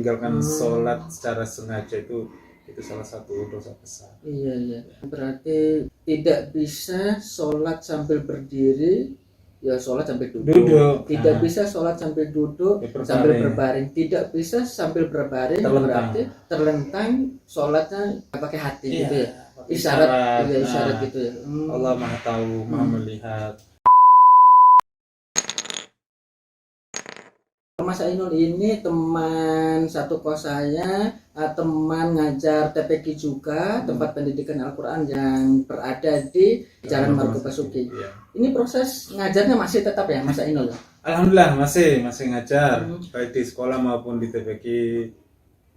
meninggalkan sholat secara sengaja itu salah satu dosa besar. Iya. Berarti tidak bisa sholat sambil berdiri, ya sholat sambil duduk. Tidak bisa sholat sambil duduk, sambil berbaring. Tidak bisa sambil berbaring, berarti terlentang sholatnya pakai hati gitu ya. Isyarat gitu ya. Allah Maha tahu, Maha melihat. Mas Ainul ini teman satu kos saya, teman ngajar TPQ juga, tempat pendidikan Al-Quran yang berada di Jalan Margo Basuki. Ini proses ngajarnya masih tetap ya Mas Ainul? Alhamdulillah masih ngajar, baik di sekolah maupun di TPQ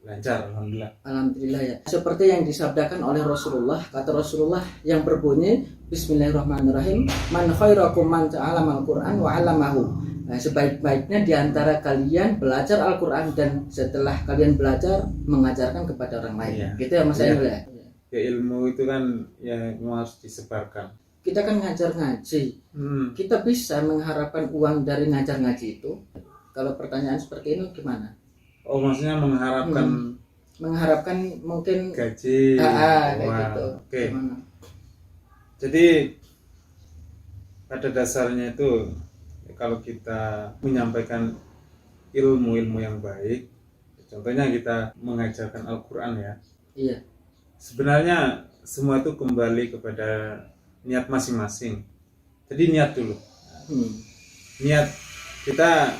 lancar, Alhamdulillah ya. Seperti yang disabdakan oleh Rasulullah, kata Rasulullah yang berbunyi Bismillahirrahmanirrahim, man khairakum man ta'allama al-Quran wa 'allamahu. Nah, sebaik-baiknya di antara kalian belajar Al-Quran dan setelah kalian belajar mengajarkan kepada orang lain. Gitu ya Mas Ainul ya. Ya ilmu itu kan ya harus disebarkan. Kita kan ngajar ngaji. Kita bisa mengharapkan uang dari ngajar ngaji itu. Kalau pertanyaan seperti ini gimana? Oh, maksudnya mengharapkan mungkin gaji. Kayak gitu. Oke. Jadi pada dasarnya itu kalau kita menyampaikan ilmu-ilmu yang baik, contohnya kita mengajarkan Al-Quran ya. Iya. Sebenarnya semua itu kembali kepada niat masing-masing. Jadi niat dulu. Niat kita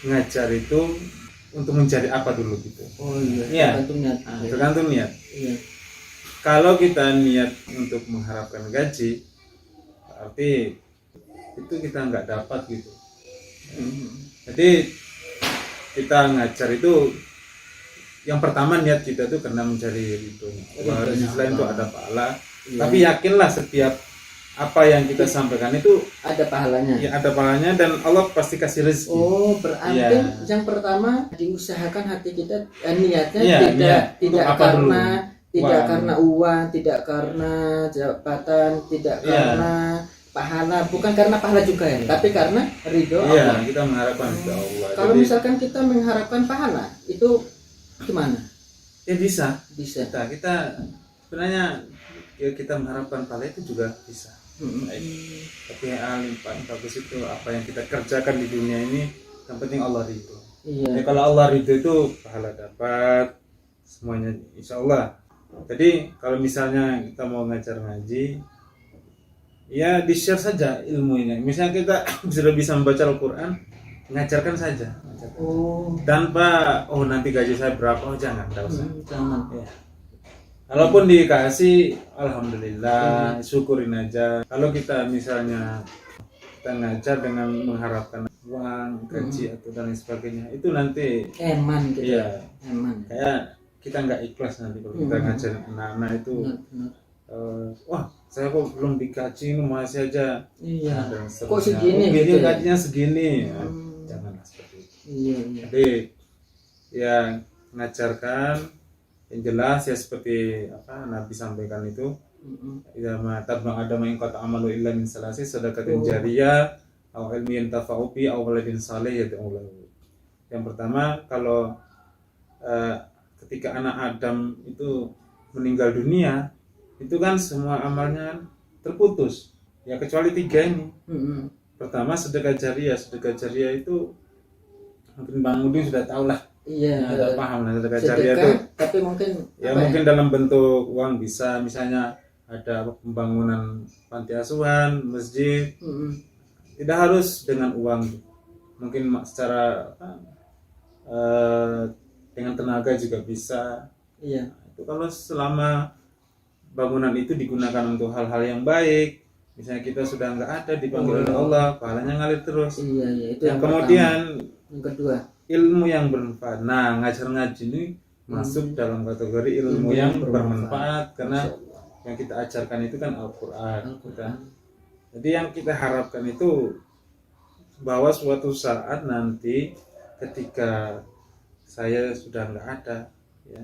ngajar itu untuk mencari apa dulu gitu. Oh iya. Tergantung niat. Iya. Kalau kita niat untuk mengharapkan gaji, berarti itu kita nggak dapat gitu. Jadi kita ngajar itu yang pertama niat kita itu karena mencari ridhonya. Selain itu ada pahala. Tapi yakinlah setiap apa yang kita sampaikan itu ada pahalanya. Ya ada pahalanya dan Allah pasti kasih rezeki. Oh berarti yang pertama diusahakan hati kita niatnya tidak karena uang, tidak karena jabatan, tidak karena pahala, bukan karena pahala juga ya, tapi karena ridho Allah. Kita mengharapkan ridho Allah. Kalau misalkan kita mengharapkan pahala, itu gimana? Ya bisa. Kita sebenarnya kita mengharapkan pahala itu juga bisa. Tapi yang paling bagus itu apa yang kita kerjakan di dunia ini, yang penting Allah ridho. Ya, kalau Allah ridho itu pahala dapat semuanya, insya Allah. Jadi kalau misalnya kita mau ngajar ngaji, ya di-share saja ilmu ini. Misalnya kita sudah bisa membaca Al-Quran, ngajarkan saja. Tanpa nanti gaji saya berapa, jangan. Jangan. Ya. Kalaupun dikasih, alhamdulillah, syukurin aja. Kalau kita misalnya kita ngajar dengan mengharapkan uang, gaji atau dan lain sebagainya, itu nanti eman gitu. Iya. Eman. Kayak kita nggak ikhlas nanti kalau kita ngajarin anak-anak itu. Wah, saya kok belum digaji, masih aja. Iya. Kok segini? Gitu gajinya segini. Janganlah seperti itu. Iya. Jadi ya ngajarkan yang jelas ya seperti apa Nabi sampaikan itu. Ya matabang ada yang kata amalu illa min salasi sedekatin jariyah atau ilmi yantafa'u bi aw waladin salih yad'u lahu. Yang pertama kalau ketika anak Adam itu meninggal dunia, itu kan semua amalnya terputus ya kecuali 3 ini. Pertama sedekah jariah itu mungkin Bang Udin sudah tahu lah. Ada paham lah sedekah jariah itu. Tapi mungkin mungkin dalam bentuk uang bisa, misalnya ada pembangunan panti asuhan, masjid. Tidak harus dengan uang, mungkin secara dengan tenaga juga bisa. Itu kalau selama bangunan itu digunakan untuk hal-hal yang baik, misalnya kita sudah nggak ada dipanggil oleh Allah, pahalanya ngalir terus. Itu yang kemudian yang kedua, ilmu yang bermanfaat. Nah, ngajar ngaji ini masuk dalam kategori ilmu yang bermanfaat karena yang kita ajarkan itu kan Al-Quran. Jadi yang kita harapkan itu bahwa suatu saat nanti ketika saya sudah nggak ada, ya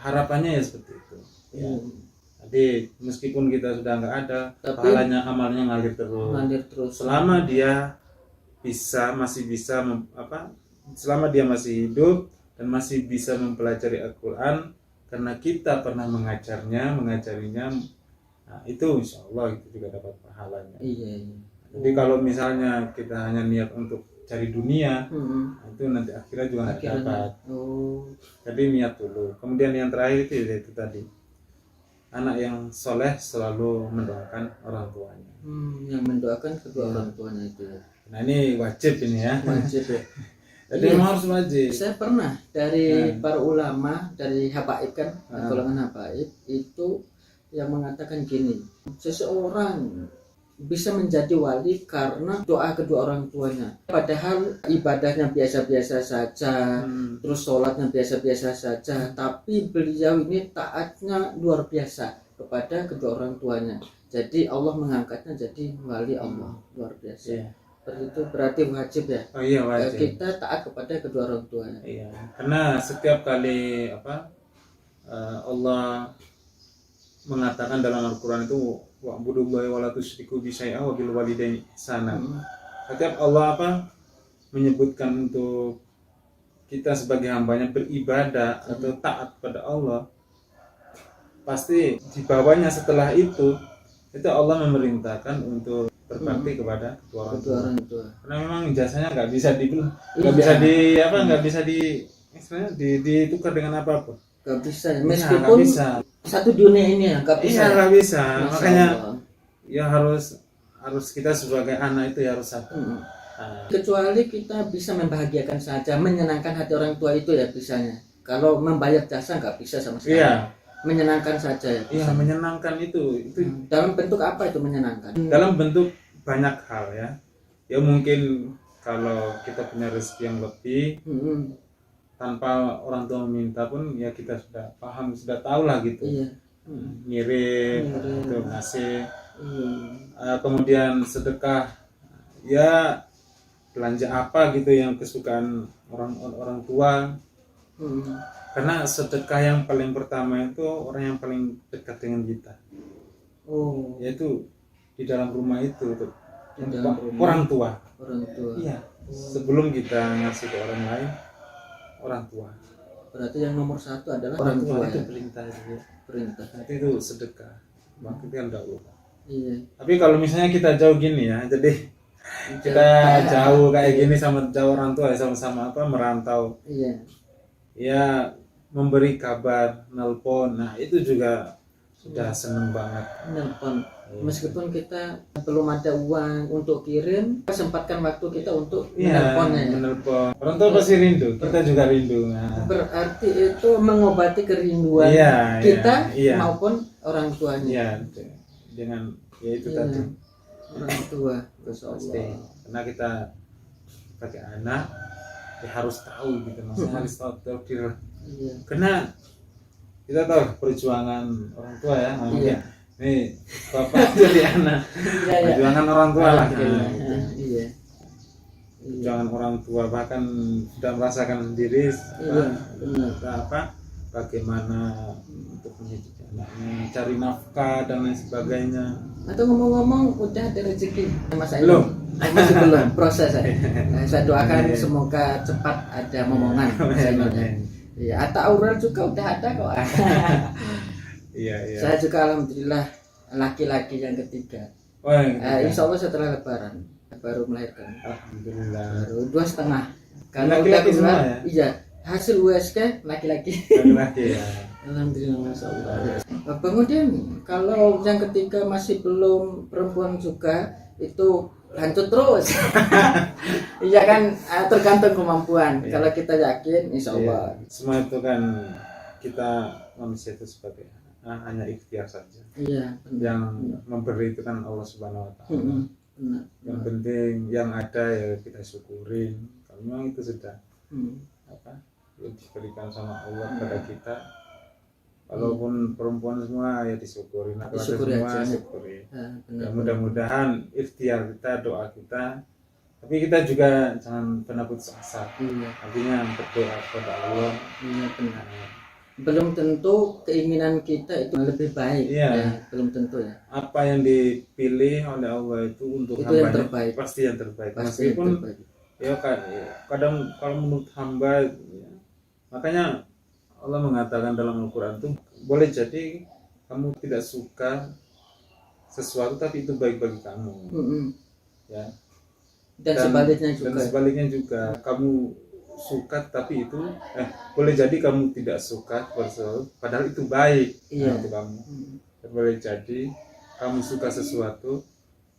harapannya ya seperti itu. Jadi meskipun kita sudah nggak ada, pahalanya amalnya ngalir terus. Selama dia masih bisa selama dia masih hidup dan masih bisa mempelajari Al-Quran karena kita pernah mengajarinya, nah itu insya Allah itu juga dapat pahalanya. Iya. Jadi kalau misalnya kita hanya niat untuk cari dunia, nah itu nanti akhirnya juga nggak Akhirnya. dapat. Oh. Jadi niat dulu. Kemudian yang terakhir itu tadi, anak yang soleh selalu mendoakan orang tuanya. Yang mendoakan kedua orang tuanya itu ya. Nah ini wajib ini ya. Wajib ya. Jadi Iya. memang harus wajib. Saya pernah dari para ulama, dari habaib kan, golongan habaib itu yang mengatakan gini, seseorang bisa menjadi wali karena doa kedua orang tuanya. Padahal ibadahnya biasa-biasa saja, terus sholatnya biasa-biasa saja, tapi beliau ini taatnya luar biasa kepada kedua orang tuanya. Jadi Allah mengangkatnya jadi wali Allah, luar biasa. Iya. Seperti itu berarti wajib ya. Oh iya wajib. Kita taat kepada kedua orang tuanya. Iya. Karena setiap kali Allah mengatakan dalam Al-Quran itu wa'budullahi wa la tusyriku bihi syai'an wa bil walidaini ihsana. Setiap Allah menyebutkan untuk kita sebagai hambanya beribadah atau taat pada Allah, pasti di bawahnya setelah itu Allah memerintahkan untuk berbakti kepada kedua orang tua. Karena memang jasanya nggak bisa ditukar dengan apapun. Nggak bisa, Nggak meskipun bisa. satu dunia ini ya nggak bisa. Iya nggak bisa. Masya Makanya Allah. ya harus kita sebagai anak itu ya harus satu. Kecuali kita bisa membahagiakan saja, menyenangkan hati orang tua itu ya bisanya. Kalau membayar jasa nggak bisa sama sekali. Iya. Menyenangkan saja ya. Iya menyenangkan itu. Dalam bentuk apa itu menyenangkan? Dalam bentuk banyak hal ya. Ya mungkin kalau kita punya rezeki yang lebih, tanpa orang tua meminta pun ya kita sudah paham, sudah tahu lah gitu. Iya. Ngirim itu ngasih. Kemudian sedekah, ya belanja apa gitu yang kesukaan orang tua. Karena sedekah yang paling pertama itu orang yang paling dekat dengan kita. Oh. Yaitu di dalam rumah itu Di dalam rumah. orang tua. Orang tua. Iya. Sebelum kita ngasih ke orang lain, orang tua. Berarti yang nomor satu adalah Orang orang tua tua itu ya? perintah juga. Perintah. Itu sedekah. Maka kita enggak lupa. Iya. Tapi kalau misalnya kita jauh gini ya, jadi kita jauh kayak gini sama jauh orang tua ya, sama-sama merantau. Iya. Ya memberi kabar, nelpon. Nah, itu juga sudah seneng banget. Nelpon. Meskipun kita belum ada uang untuk kirim, sempatkan waktu kita untuk menelponnya ya. Menelpon. Orang tua pasti rindu, kita juga rindu. Nah. Berarti itu mengobati kerinduan kita maupun orang tuanya. Iya, dengan ya itu tadi. Orang tua, pasti. Karena kita sebagai anak ya harus tahu gitu, maksudnya harus tahu takdir. Iya. Karena kita tahu perjuangan orang tua ya. Iya. Nih bapak jadi anak. Perjuangan orang tua lah. Iya. Perjuangan orang tua bahkan sudah merasakan sendiri bagaimana untuk mendidik anaknya, cari nafkah dan lain sebagainya. Atau ngomong-ngomong udah ada rezeki Mas Ayu? Belum. Masih belum proses ya. Saya doakan semoga cepat ada momongan. Iya, atau Aurel juga udah ada kok. Iya. Saya juga alhamdulillah laki-laki yang ketiga. Insya Allah setelah Lebaran baru melahirkan. Alhamdulillah. Baru 2,5. Kalau laki-laki udah semua ya? Iya, hasil USG laki-laki. Laki-laki ya. Alhamdulillah Masya Allah. Kemudian kalau yang ketiga masih belum perempuan juga itu lanjut terus. Iya kan, tergantung kemampuan. Kalau kita yakin insya Allah. Semua itu kan kita manusia itu sebagai hanya ikhtiar saja. Iya. Yang memberi itu kan Allah Subhanahu Wa Taala. Yang penting yang ada ya kita syukurin. Kalau memang itu sudah diberikan sama Allah kepada kita. Walaupun perempuan semua ya disyukurin, disyukuri semua aja. syukuri. Ya, mudah-mudahan ikhtiar kita, doa kita, tapi kita juga jangan pernah putus asa. Artinya berdoa kepada Allah. Iya benar. Belum tentu keinginan kita itu lebih baik. Ya, belum tentu ya. Apa yang dipilih oleh Allah itu untuk itu hambanya yang terbaik. Pasti yang terbaik. Pasti Meskipun yang terbaik. ya kadang kalau menurut hamba Makanya Allah mengatakan dalam Al-Quran tuh boleh jadi kamu tidak suka sesuatu tapi itu baik bagi kamu, ya. Dan sebaliknya juga. Dan sebaliknya juga kamu suka tapi itu boleh jadi kamu tidak suka sesuatu padahal itu baik untuk kamu. Dan boleh jadi kamu suka sesuatu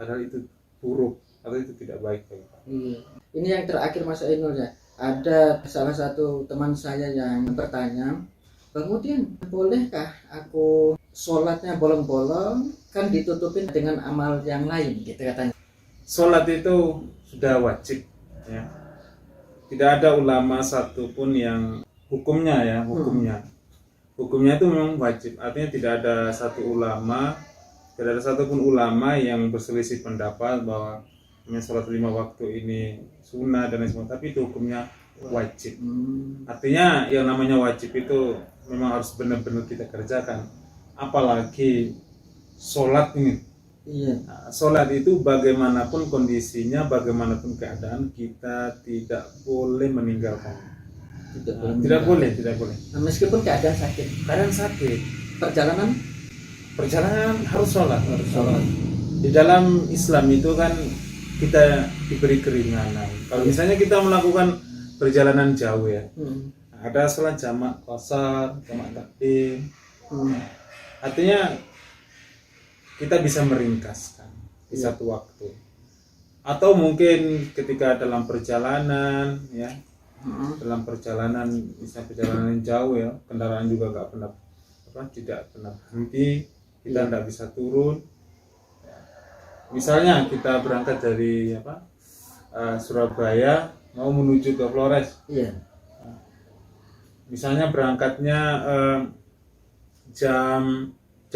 padahal itu buruk atau itu tidak baik bagi kamu. Ini yang terakhir Mas Ainul ya. Ada salah satu teman saya yang bertanya, Bang Udin, bolehkah aku sholatnya bolong-bolong, kan ditutupin dengan amal yang lain gitu katanya. Sholat itu sudah wajib, ya. Tidak ada ulama satupun yang hukumnya itu memang wajib. Artinya tidak ada satupun ulama yang berselisih pendapat bahwa sholat 5 waktu ini sunnah dan lain sebagainya, tapi itu hukumnya wajib. Artinya yang namanya wajib itu memang harus benar-benar kita kerjakan. Apalagi sholat ini. Nah, sholat itu bagaimanapun kondisinya, bagaimanapun keadaan, kita tidak boleh meninggalkan. Tidak boleh. Nah, meskipun keadaan sakit. Perjalanan harus sholat. Di dalam Islam itu kan kita diberi keringanan. Kalau misalnya kita melakukan perjalanan jauh ya, ada sholat jamak qashar, jamak takdim. Artinya kita bisa meringkaskan di satu waktu. Atau mungkin ketika dalam perjalanan ya, dalam perjalanan misalnya perjalanan jauh ya, kendaraan juga tidak pernah berhenti, kita tidak bisa turun. Misalnya kita berangkat dari Surabaya mau menuju ke Flores. Misalnya berangkatnya jam 2.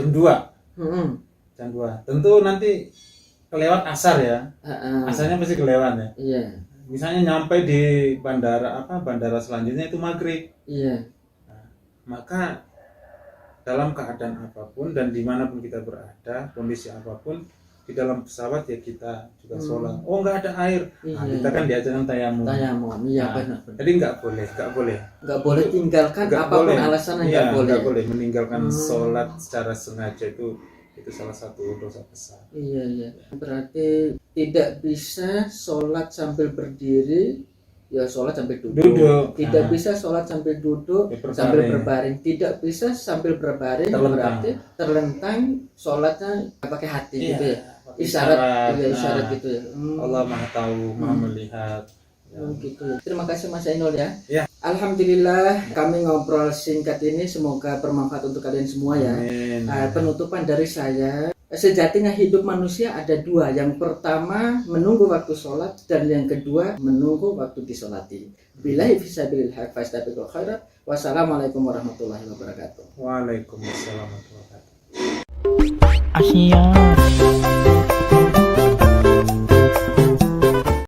Jam 2. Tentu nanti kelewat asar ya. Asarnya pasti kelewat ya. Misalnya nyampe di bandara selanjutnya itu maghrib. Nah, maka dalam keadaan apapun dan dimanapun kita berada, kondisi apapun, di dalam pesawat ya kita juga sholat. Oh nggak ada air, kita kan diajarkan tayamum. Benar. Jadi nggak boleh tinggalkan apapun alasannya, nggak boleh meninggalkan sholat secara sengaja, itu salah satu dosa besar. Berarti tidak bisa sholat sambil berdiri, ya sholat sambil duduk. Tidak bisa sholat sambil duduk, sambil berbaring. Tidak bisa sambil berbaring, berarti terlentang sholatnya pakai hati gitu ya. Isyarat gitu ya. Allah Maha tahu, Maha melihat. Gitu. Terima kasih Mas Ainul ya. Alhamdulillah kami ngobrol singkat ini semoga bermanfaat untuk kalian semua ya. Penutupan dari saya, sejatinya hidup manusia ada 2. Yang pertama menunggu waktu sholat, dan yang kedua menunggu waktu disolati. Billahi fisabilil haq fastabiqul khairat. Wassalamualaikum warahmatullahi wabarakatuh. Waalaikumsalam warahmatullahi wabarakatuh.